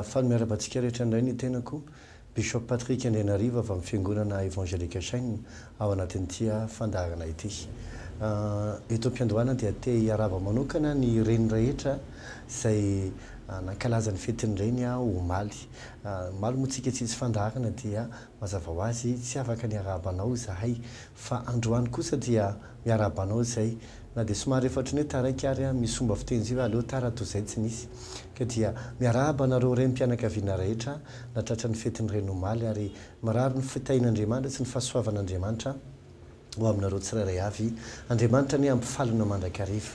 Fanmiarabantsika rehetra indray ny tenako Bishop Patrick Andriamainitra avy amin'ny fiangonana Evangelique Chaine ao anatin'ity fandaharana ity. Eto am-piandohana dia te hiarava manokana ny reny rehetra izay nankalaza ny fetin'ireny omaly. Omaly moa tsika tsisy fandaharana dia mazava ho azy tsy afaka ny arabanao zahay fa androany kosa dia miarabanao izay na dia somary efa ohatran'ny hoe taraiky ary misy fomba fiteny izy aleo tara toy izay tsy nisy ka dia miaraba anareo renim-pianakaviana rehetra natratra ny fetin'ireny omaly ary marary ny fitahin'Andriamanitra sy ny fahasoavan'Andriamanitra ho aminareo tsirairay avy. Andriamanitra ny ampifalina mandrakariva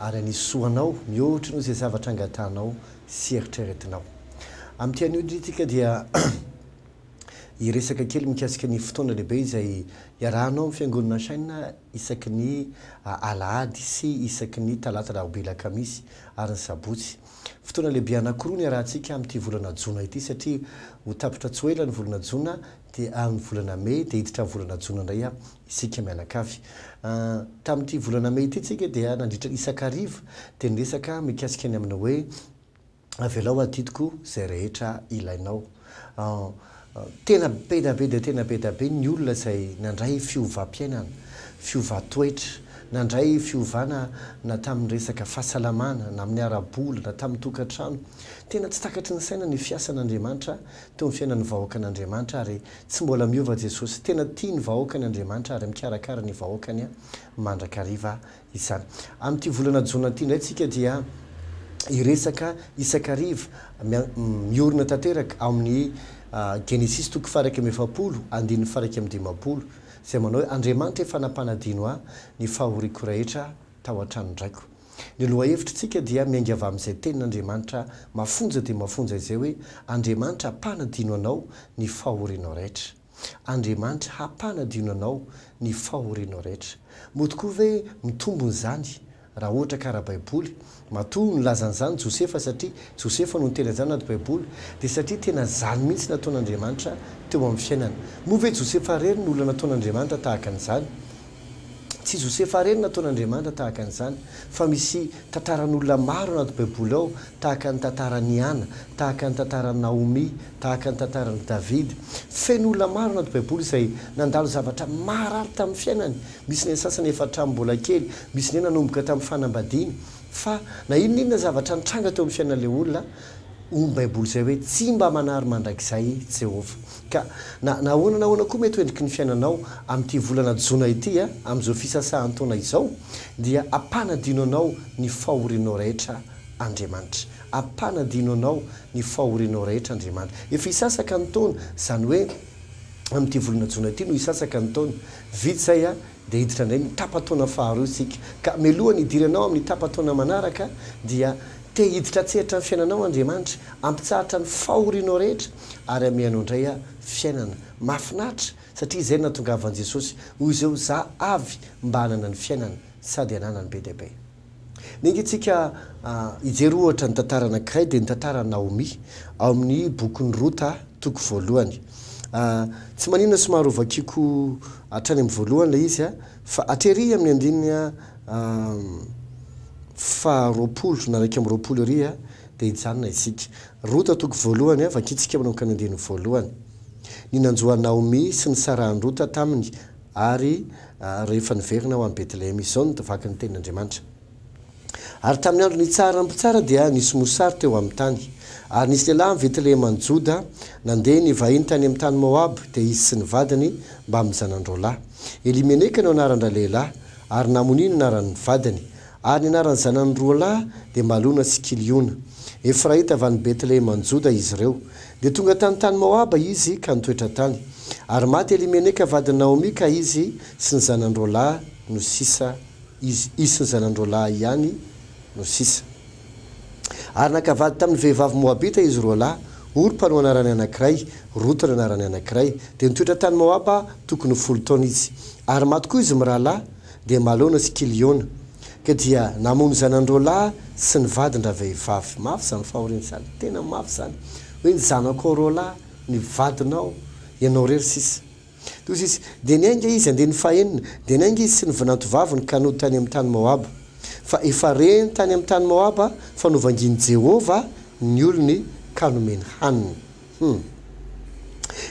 ary anisoanao mihoatra noho izay zavatra angatanao sy eritreretinao. Amin'ity anio indritsika dia iresaka kely mikasika ny fotoana lehibe izay iarahanao amin'ny fiangonana Chaine isaky ny alahady sy isaky ny talata alarobia alakamisy ary ny sabotsy. Fotoana lehibe anankiroa ny arahantsika amin'ity volana Jona ity satria ho tapitra tsy ho ela ny volana Jona dia amin'ny volana May dia hiditra amin'ny volana Jona indray isika mianakavy. Tamin'ity volana May ity tsika dia nandritra isan-kariva dia niresaka mikasika ny amina hoe avelao adidiko izay rehetra ilainao. Tena be da be dia tena be da be ny olona izay nandray fiovam-piainana, fiova-toetra, nandray fiovana na tamin'ny resaka fahasalamana, na amin'ny ara-bola, na tamin'ny tokantrano. Tena tsy takatry ny saina ny fiasan'Andriamanitra teo amin'ny fiainan'ny vahoakan'Andriamanitra ary tsy mbola miova Jesosy. Tena tia ny vahoakan'Andriamanitra ary mikarakara ny vahoakany mandrakariva izany. Amin'ity volana Jona ity indray tsika dia iresaka isan-kariva miorina tanteraka amin'ny Genesisy toko faraka amin'ny 70 andininy faraka amin'ny 50 izay manao hoe Andriamanitra efa nampanadino ny fahoriako rehetra tao an-tranon'ny raiko. Ny lohahevitrintsika dia miainga avy amin'izay tenin'Andriamanitra mafonja dia mafonja izay hoe Andriamanitra hampanadino anao ny fahorianao rehetra. Andriamanitra hampanadino anao ny fahorianao rehetra. Moa tokoa ve mitombony izany raha ohatra karaha Baiboly matoa nilazan'izany Josefa satria Josefa no niteny izany anaty Baiboly dia satria tena izany mihitsy nataon'Andriamanitra teo amin'ny fiainana. Moa ve Josefa rery ny olona nataon'Andriamanitra tahaka an'izany? Tsy Josefa rery nataon'Andriamanitra tahaka an'izany fa misy tantaran'olona maro anaty Baiboly ao tahaka ny tantaran'i Ana, tahaka ny tantaran'i Naomi, tahaka ny tantaran'i David. Feno olona maro anaty Baiboly izay nandalo zavatra marary tamin'ny fiainany. Misy ny sasany efa hatramin'ny mbola kely, misy ny nanomboka tamin'ny fanambadiany. Fa na inona zavatra nitranga teo amin'ny fiainan'ilay olona, ny Baiboly izay hoe tsy mba manary mandrakizay Jehovah. Ka nahoana koa mety endriky ny fiainanao amin'ity volana Jona ity amin'izao fisasahan-taona izao dia hampanadino anao ny fahorianao rehetra Andriamanitra. Hampanadino anao ny fahorianao rehetra Andriamanitra. Efa isasaka ny taona izany hoe amin'ity volana Jona ity no isasaka ny taona. Vita izay dia hiditra indray ny tapataona faharoa isika. Ka mialohan'ny hidiranao amin'ny tapataona manaraka dia te hiditra tsehatra ny fiainanao Andriamanitra, ampitsahatra ny fahorianao rehetra ary amianao indray fiainana mahafinaritra satria izay nahatongavan'i Jesosy hoy izao za avy mba hanana ny fiainana sady hananany be dia be. Ninga itsika hijery ohatra ny tantara anankiray dia ny tantara Naomi ao amin'ny bokin'ny Rota toko voalohany. Tsy maninona somary ovakiko hatrany amin'ny voalohany ilay izy fa atrery amin'ny andininy faharoapolo na raika amby roapolo ery dia hijanona isika. Rota toko voalohany vakitsika manao ny andininy voalohany. Ny nanjohan'i Naomi sy ny sarahan'i Rota taminy ary rehefa niverina ho an'i Betlehema izao ny vaky ny tenin'Andriamanitra. Ary tamin'ny andro ny tsara ny mpitsara dia nisy mosary teo amin'ny tany. Ary nisy lehilahy amin'ny Betlehema ny Joda nandeha nivahiny tany amin'ny tany Moab dia izy sy ny vadiny mba amin'ny zanandroalahy. Elimeneka no anaran-dra lehilahy ary Namoni no anaran'ny vadiny. Ary ny anaran'ny zanany roalahy dia Malona sy Kiliona. Efraita avy any Betlehema ny Joda izy ireo. Dia tonga tany Moaba izy ka nitoetra tany. Ary maty Elimeneka vadiny Naomi ka izy sy ny zanandroalahy no sisa. Izy sy ny zanandroalahy ihany no sisa. Ary nakavady tamin'ny vehivavy Moabita izy roalahy, Orpa no anarany anankiray, Rota no anarany anankiray. Dia nitoetra tany Moaba tokony 10 taona izy. Ary maty koa izy mirahalahy dia Malona sy Kiliona. Ka dia namono zanandroalahy sy ny vadin-dra vehivavy. Mafy izany fahoriana izany, tena mafy izany. Hoe ny zanako roalahy, ny vadinao, ianao rery sisa. Dia niainga izy andeha ny fahenina, dia niainga izy sy ny vanantovaviny ka nody tany amin'ny tany Moaba. Fa efa reny tany amin'ny tany Moaba fa novanginy Jehova ny olony ka nomeny haniny.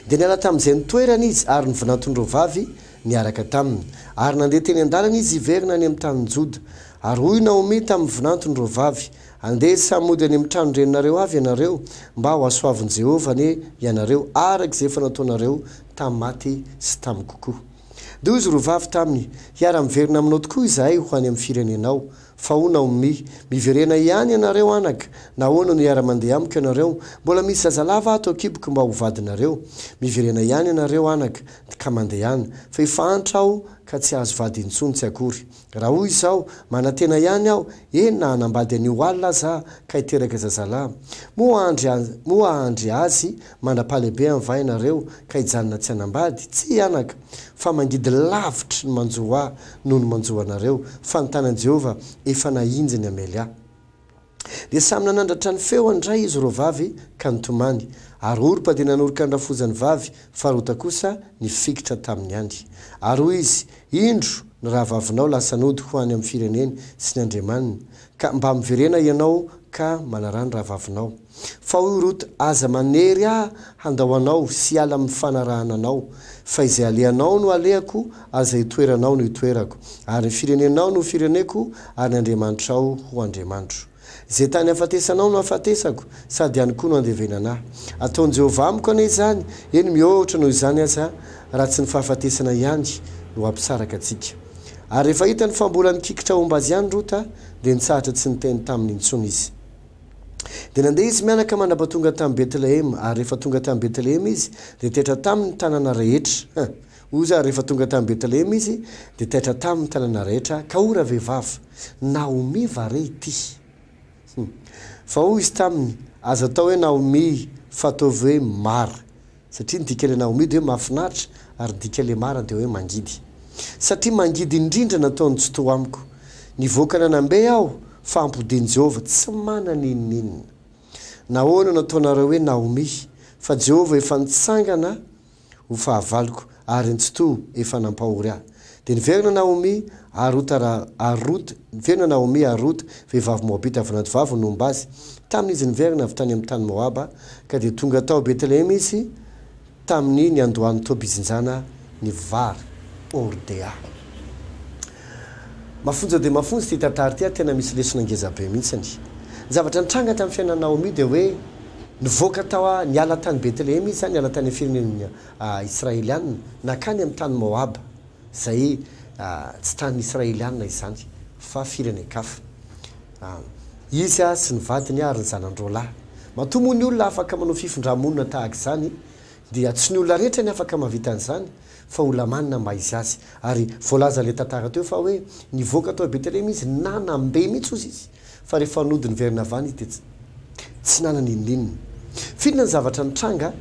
Dia niala tamin'izay nitoerana izy ary nyvinantondro vavy niaraka taminy. Ary nandeha teny an-dalana izy hiverina ny amin'ny tany Joda. Ary hoy Naomi tamin'ny vinantondro vavy, andeha samody any amin'ny trano-drenonareo avy ianareo mba ho asoavin' Jehova ane ianareo arak'izay efa nataonareo tamin'ny maty sy tamin'ny kokoa. Dia hoy izy rovavy taminy, hiara-miverina aminao tokoa izahay ho any amin'ny firenenao. Fa ho Naomi, miverena ihany ianareo anaka, nahoana no hiara-mandeha amiko ianareo? Mbola misy zazalava ato an-kiboko mba ho vadinareo. Miverena ihany ianareo anaka ka mandeha ihany, fa efa antitra aho ka tsy azo vady intsony tsy akory. Raha hoy izao, manantena ihany aho, na hanambady an'io alina aza ka hiteraka zazalahy. Moa ahandry azy mandra-pahalehibe amin'va ianareo ka hijanona tsy hanambady? Tsy anaka, fa mangidy lavitra ny manjoa ahy noho ny manjoa anareo, fa ny tanan Jehova efa nahinjy amely ahy. Dia samy nanandratra ny feo andray izy rovavy ka nitomany. Ary orpa dia nanoroka ny rafozany vavy, fa rota kosa nifikitra tamin'ny andry. Ary hoy izy, indro ny rahavavinao lasa nody ho any amin'ny fireneny sy ny Andriamanina, ka mba miverena ianao ka manarany rahavavinao. Fa hoy rota, aza manery aho handao anao sy ala amin'ny fanarahana anao, fa izay aleanao no aleako ary izay hitoeranao no hitoerako, ary ny firenenao no fireneko, ary ny Andriamanitrao ho Andriamanitro. Izay tany hafatesanao no hafatesako, sady ihany koa no andevenana ahy. Ataon'i Jehova amiko ane izany, eny mihoatra noho izany aza, raha tsy ny fahafatesana ihany no hampisaraka antsika. Ary rehefa hita ny fambolany kikitra omba azy ihany rota, dia nitsahatra tsy niteny taminy intsony izy. Dia nandeha izy mianaka mandamba tonga tamin'ny Betlehema, ary rehefa tonga tamin'ny Betlehema izy, dia tetra tamin'ny tanàna rehetra. Oza rehefa tonga tamin'ny Betlehema izy, dia tetra tamin'ny tanàna rehetra, ka ora vehivavy, Naomi vare ity. Fa hoy izy taminy, azo atao hoe Naomi fataovy hoe mara, satria nidika le Naomi dia hoe mahafinaritra, ary nidika le mara dia hoe mangidy. Satria mangidy indrindra nataony tsy toa amiko. Nivoaka nanambe aho fa ampodian'i Jehova tsy manana inona. Nahoana nataonareo hoe Naomi, fa Jehova efa nitsangana ho fahavaloko, ary ntsitoa efa nampahory ahy. Dia niverina Naomi niverina Naomi arota vehivavy Moabita avy vavy nomba azy. Tamin'izy niverina avy tany amin'ny tany Moaba, ka dia tonga tao Betlehema izy tamin'ny niandohan'ny Tobizinjana ny vary Ordea. Mafonja dia mafonja ty tantara ty, tena misy lesona ngezabe mihitsiny. Ny zavatra nitranga tamin'ny fiainan'i Naomi dia hoe nivoaka tao niala tany Betlehema izy, niala tany firenena Israelianina, nakany amin'ny tany Moaba, izay tsy tany Israelianina izany, fa firenen-kafa. Izy sy ny vadiny ary ny zanandroalahy. Matoa moa ny olona afaka manao fifindra-monina tahaka izany, dia tsy ny olona rehetra ny afaka mahavita an'izany, fa olona manina mba izy azy. Ary voalaza le tantara teo fa hoe nivoaka tao Betlehema izy, nanambe mihitsy ozy izy, fa rehefa nody niverina avany izy dia tsy nanana inona. Filona ny zavatra nitranga,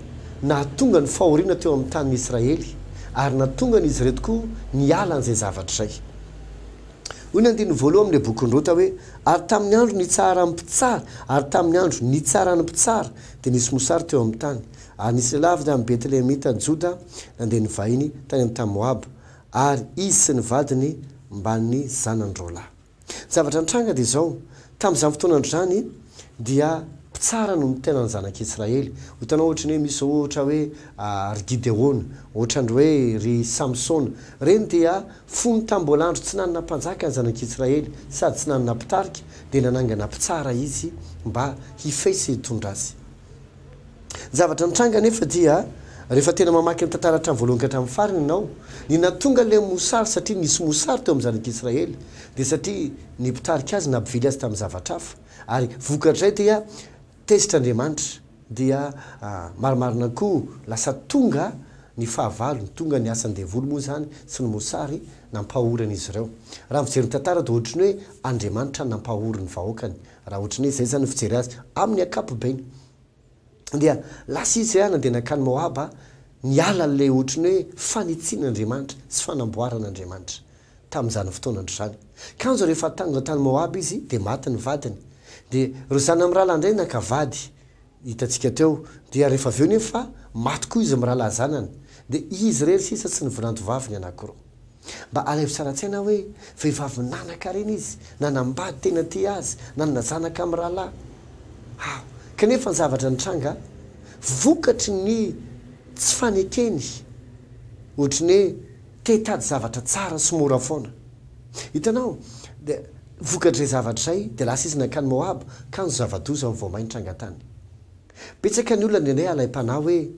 nahatonga ny fahoriana teo amin'ny tanin'ny Israely, ary nahatonga n'izy ireto koa niala an'izay zavatra izay. Hoy ny andininy voalohany amin'ilay bokin'ny Rota hoe, ary tamin'ny andro nitsara ny mpitsara, ary tamin'ny andro nitsara ny mpitsara, dia nisy mosary teo amin'ny tany. Ary nisy lehilahy avy amin'ny Betlehemita ny Joda, nandeha nivahiny tany amin'ny tany Moaba, ary izy sy ny vadiny mba ny zanandroalahy. Zavatra nitranga dia izao, tamin'izany fotoanandro izany dia mpitsara no tena ny zanak'Israely. Hitanao ohatra hoe misy ohatra hoe ry Gideona, ohatrandro hoe ry Samsona. Reny dia fony tambolandro tsy nanana mpanjaka ny zanak'Israely, sady tsy nanana mpitarika, dia nanangana mpitsara izy mba hifesy hitondra azy. Zavatra nitranga nefa dia rehefa tena mamaky ny tantara hatramin'ny voalohany ka hatramin'ny farany ianao, ny nahatonga le mosary satria nisy mosary teo amin'ny zanak'Israely, dia satria ny mpitarika azy nampivily azy tamin'ny zavatra hafa, ary vokatray dia tezitr'Andriamanitra, dia marimarina koa lasa tonga ny fahavalony, tonga ny asan'ny devoly moa zany sy ny mosary nampahorin'izy ireo. Raha mijery ny tantara dia ohatrany hoe Andriamanitra nampahory ny vahoakany, raha ohatrany hoe izay zany fijery azy amin'ny ankapobeny. Dia lasa izy nandeha nakany Moaba, niala le ohatrany hoe fanitsian'Andriamanitra sy fanamboaran'Andriamanitra tamin'izany fotoanandro izany. Kanjo rehefa tanga tany Moaba izy dia maty ny vadiny. Dia ro zany amin'ny rahalahy indray nakavady, hitantsika teo, dia rehefa avy eo nefa maty koa izy mirahalahy zanany, dia izy rery sisa sy ny vinantovavy ny anakiroa. Mba alaivo tsara-tsaina hoe vehivavy nanaka reny izy, nanambady tena ty azy, nanana zanaka amin'ny rahalahy. kanefa ny zavatra nitranga vokatry ny tsy fanekeny ohatrany hoe tetady zavatra tsara sy mora foana hitanao dia vokatry zavatra zay dia lasa izy nankany Moab ka ny zava-doza vao tranga tany betsaka ny olona nendray alay-panahy hoe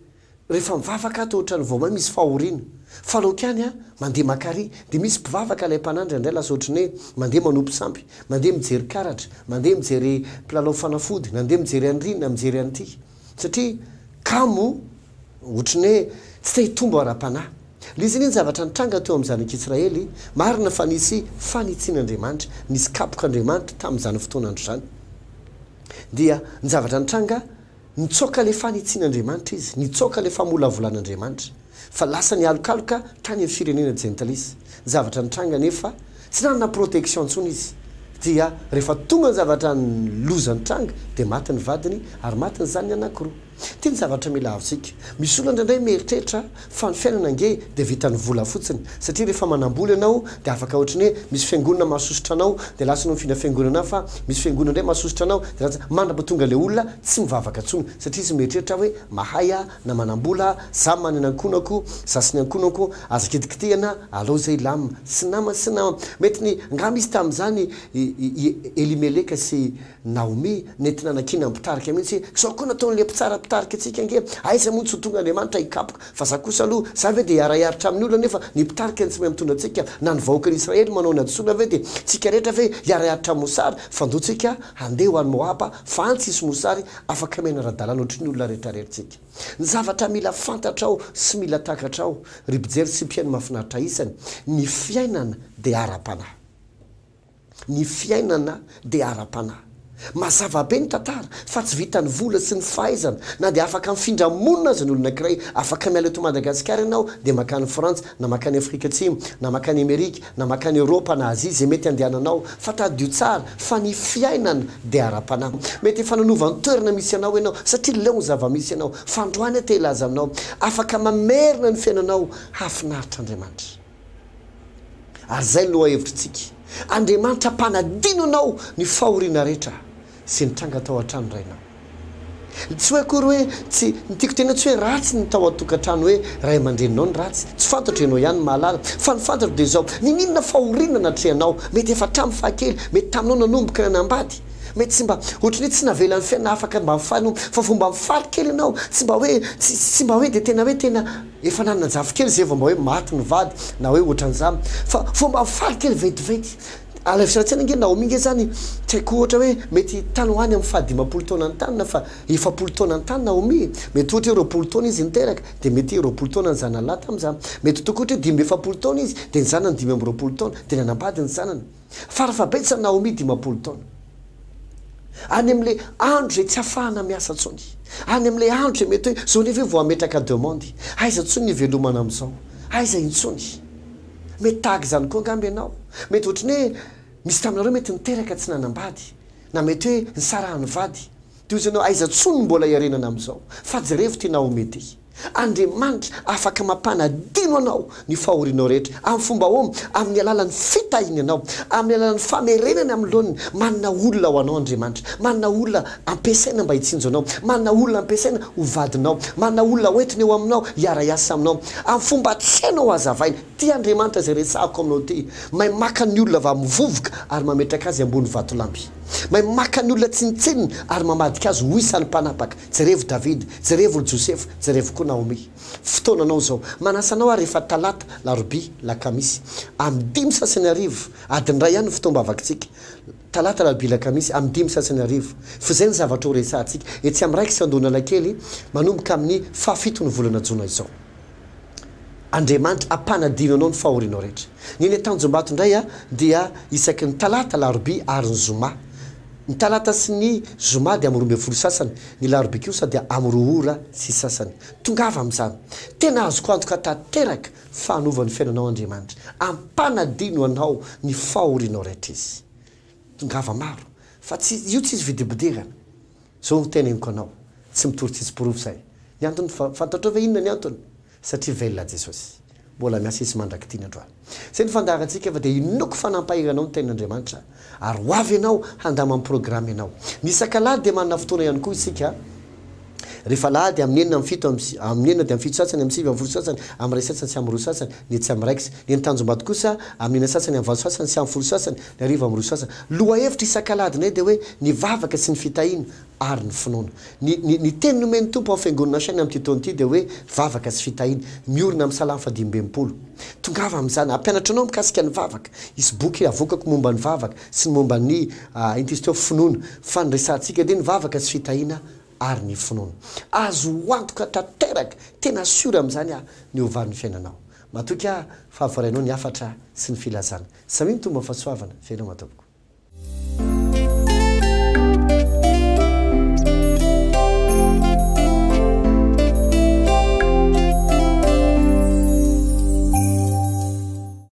rehefa mivavaka ato ohatrany vao misy fahoriana falokany a mandeha makary dia misy mpivavaka alay-panahy indray lasa ohatrany hoe mandeha manompo sampy mandeha mijery karatra mandeha mijery mpilalao fanafody mandeha mijery andrinina mijery an'ity satria kamo ohatrany hoe tsy te hitombo ara-panahy lizy iny zavatra nitranga teo amin'ny zanak'Israely marina fa nisy fanitsian'Andriamanitra nisy kapok'Andriamanitra tamin'izany fotoana andro zany dia ny zavatra nitranga nitsoaka le fanitsian'Andriamanitra izy nitsoaka le famolavolan'Andriamanitra fa lasa nialokaloka tany amin'ny firenena Genesisy zavatra nitranga nefa tsy nanana protection intsony izy dia rehefa tonga ny zavatra loza nitranga dia maty ny vadiny ary maty ny zanany anankiroa ty ny zavatra mila avitsika misy olona indraindray mieritreritra fa ny fiainana ange dia vitany vola fotsiny satria rehefa manamboly ianao dia afaka ohatrany hoe misy fiangonana mahasosotra anao dia lasa no mifina fiangonana fa misy fiangonana indray mahasosotra anao dia lasa mandrapatonga le olona tsy mivavaka tsony satria izy mieritreritra hoe mahaya na manambola za manana ankonako zasiny ankonako aza kitikitihana alao zay lamina sy nama mety ny nga misy tamin'izany Elimeleka sy Naomi nety nanakina mpitarika mihitsy sao koa nataon'le mpitsara pitarika atsika ange aiza moa tsy ho tonga Andriamanitra hikapoka fa za kosa aloha za ve dia hiara-hiaritra amin'ny olona nefa ny mpitarika ny tsy mahay mitondra antsika na ny vahoaka n'Israely manao ny adosoana ve dia tsika rehetra ve hiara-hiaritra mosary fandotsika handeha ho an'ny Moaba fa antsisy mosary afaka mena ara-dalàna ohatry ny olona rehetrarehetritsika ny zavatra mila fantatrao sy mila takatrao ry mpijery sy mpiaino mahafinaritra isany ny fiainana dia ara-panahy ny fiainana dia ara-panahy mazava be ny tantara fa tsy vitany vola sy ny fahaizana na dia afaka mifindra monina azy ny olona anankiray afaka miala eto Madagasikara ianao dia makany Frantsa na makany Afrika Atsimo na makany Amerika na makany Europa na Azia zay mety andehananao fa tadio tsara fa ny fiainana dia ara-panahy mety fananova ny toerana misy ianao ianao satria leo ny zava-misy ianao fandroany te ilaza aminao afaka mamerina ny fiainanao hafinaritra Andriamanitra ary zay loha hevitritsika Andriamanitra mpanadino anao ny fahoriana rehetra sy nitranga tao an-trano rainao tsy hoe akory hoe tsy nitiako tena tsy hoe ratsy ny tao atokantrano hoe ray aman-dreninao ny ratsy tsy fantatra ianao ihany mahalala fa ny fantatra dia zao ninona fahoriana natrehanao mety efa tramy fahakely mety taminao nanomboka nanambady mety tsy mba ohatrany tsy navelan'ny fiaina afaka mba mifano fa fomba mifaly kely ianao tsy mba hoe dia tena hoe tena efa nanajafo kely zay vao mba hoe maty ny vady na hoe ohatran'izany fa fomba mifaly kely vetivety alavisaratsena nge Naomi nge zany tsy haiko ohatra hoe mety tany hoany amin'ny fahadimapolo taona ny tanina fa efapolo taona ny tany Naomi mety ohatra hoe roapolo taona izy niteraka dia mety roapolo taona ny zanany lahy tamin'izany mety toko ohatra hoe 5 taona izy dia ny zanany 5 taona dia nanambady ny zanany farafabetsany Naomi 5 taona any amin'le andro zay tsy afahana miasa tsony any amin'le andro zay mety hoe zao nefa vao ametraka demandy aiza tsony ny velomana amin'izao aiza intsony mety tahaka izany koa ngamby ianao mety ohatrany hoe misy taminareo mety niteraka tsy nanambady na mety hoe nisarahany vady dia izy ianao aiza tsony mbola iarenana amin'izao fa jerevo ty Naomi ty Andriamanitra afaka mampanadino anao ny fahorianao rehetra amin'ny fomba homo amin'ny alalan'ny fitahiny anao amin'ny alalan'ny famerenany amin'ny lohaniny manana olona ho anao Andriamanitra manana olona ampiasaina mba hitsinjo anao manana olona ampiasaina ho vadinao manana olona hoentiny eo aminao hiara-iasa aminao amin'ny fomba tsy hainao hazavaina ty Andriamanitra zay resahako aminao ty mahay maka ny olona va mivovoka ary mametraka azy ambony vatolampy mahay maka ny olona tsinitsininy ary mamadika azy ho isan'ny mpanapaka jerevo David jerevo Josefa jerevo koa Naomi fotoananao zao manasanao ary rehefa talata larobia lakamisy amin'ny 5 sasany arivo adiny ray ihany fotoamba avakitsika talata larobia lakamisy amin'ny 5 sasany arivo fa zay ny zavatra ho resahantsika etsy amin'ny raiky sy andona lakely manomboka amin'ny 7 ny volana jona izao Andriamanitra ampanadino anao ny fahorianao rehetra niny tanjombato indray dia isaky ny talata larobia ary ny zoma ny talata sy ny zoma dia amin'ny 12 sasany ny larobia kosa dia amin'ny 2 ora sy sasany tongava amin'izany tena azoko antoka tanteraka fahanovan'ny fiainanao Andriamanitra ampanadino anao ny fahorianao rehetra izy tongava maro fa io tsy izy vidibidirana zao teneniko anao tsy mitory tsitsiporovo zay ny antony fantatrao ve inona ny antony satria velona Jesosy mbola miasa isy mandrakitina androany zay ny fandarantsika fa dia inoko fanampahiranao ny tenin'Andriamanitra ary ho avy ianao handama amin'ny programme ianao nisakalady dia manana fotoana ihany koa isika rehefa lady amin'ny enina amin'ny fito amin'ny enina dia amin'ny fito sasany amin'ny sivy amin'ny folo sasany amin'ny ray sasany sy amin'ny roa sasany ny tsy amin'ny raikisy ny nitanjom-bato kosa amin'ny enina sasany amin'ny valo sasany sy amin'ny folo sasany ny arivo amin'ny roa sasany loha hevitra isakaladinay dia hoe ny vavaka sy ny fitahina ary ny finoana ny teny nomeny tompo amin'ny fiangonana saina amin'ny tytaony ity dia hoe vavaka sy fitahina miorina amin'ny salamy fadimy-bempolo tongava amin'izany ampianatra anao mikasika ny vavaka isy boky avokako momba ny vavaka sy ny momba ny intisteo finoana fa ny resantsika dia ny vavaka sy fitahina ary ny finoana azo antoka tanteraka tena siora amin'izany ny ovarin'ny fiainanao matoka fahavarainao ny afatra sy ny filazana saminy tomba fahasoavana fiainao matoboko